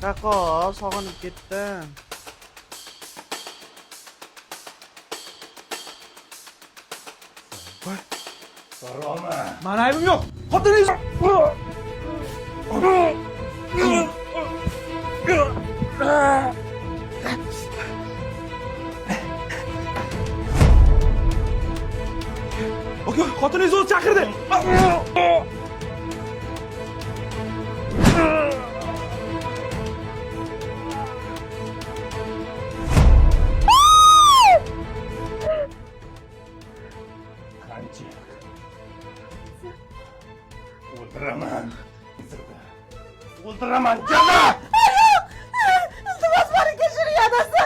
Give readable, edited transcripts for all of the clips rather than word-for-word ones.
Qaqo, sog'inib ketdim. Voy, Roma. meni aybim yo'q. Xotiningiz Aka, xotiningiz o'zi chaqirdi. Qancha? O'ldiraman. O'ldiraman, jana! Iltimos meni kechiring adasi.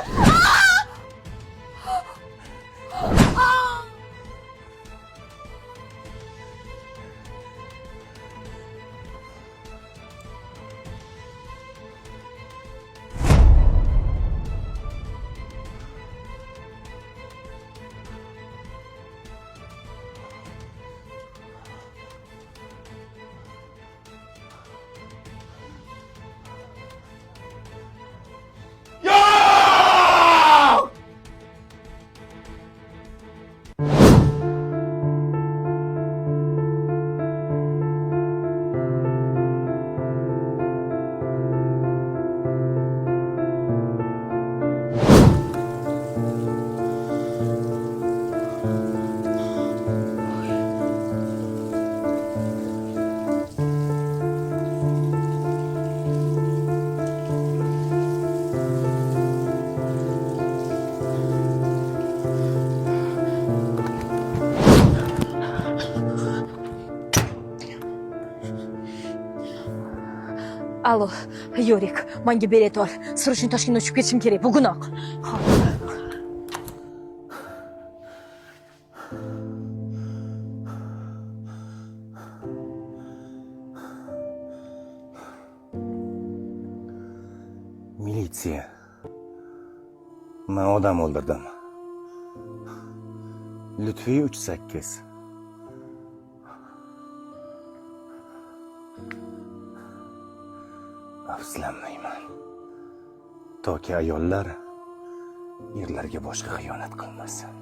Alo, Yorik, menga bilet ol. Sirishni Toshkentga uchib ketishim kerak bugunoq. Militsiya. Men odam o'ldirdim. Lutfiy 38. Afsuslanmayman. Toki ayollar erlarga boshqa xiyonat qilmasin.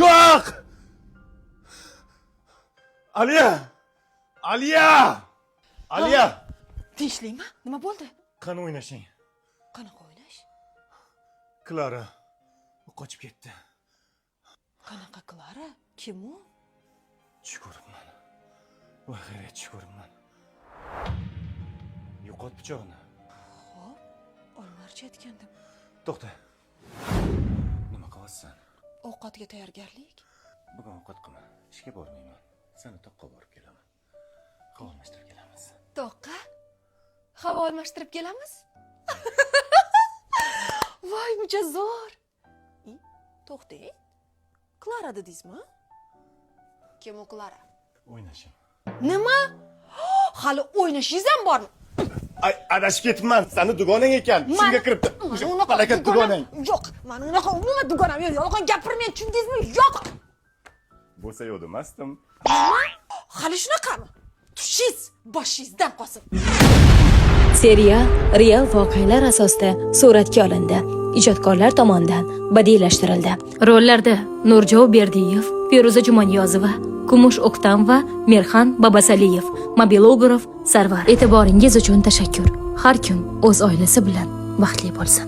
Yo'q! Aliya! Aliya! Aliya! Tinchlikmi? Nima bo'ldi? Qani o'ynashing. Qanaqa o'ynash? Klara qochib ketdi. Qanaqa Klara? Kim u? Tush ko'ribman. Voy xayrat, tush ko'ribman. Yo'qot pichoqni. Xo'p, olmarcha aytgandim. To'xta. Nima qilyapsan? Ovqatga tayyorgarlik. Bugun ovqat qilma. Ishga bormayman. Seni toqqa borib kelaman. Havo almashtirib kelamiz. Toqqa? Havo almashtirib kelamiz? Voy, mujazzor. To'xtang. Klara dedingizmi? Kim u Klara? O'ynashim. Nima? Hali o'ynashingiz ham bormi? Ay, adashib ketibman. Seni dugonang ekan. Shunga kiribdi. O'sha palakat dugonang. Yo'q, men unaqa umuman dugonam yo'q. Yolg'on gapirmang, tushundingizmi? Yo'q. Bo'lsa yo'q demasdim. Nima? Hali shunaqami? Tushingiz boshingizdan qolsin. Serial real voqealar asosida suratga olindi. Ijodkorlar tomonidan badiiylashtirildi. Rollarda Nurjo Berdiyev, Feruza Jumaniyozova, Kumush O'ktam va Merxan Babasaliyev, mobilograf Sarvar. E'tiboringiz uchun tashakkur. Har kim o'z oilasi bilan baxtli bo'lsin.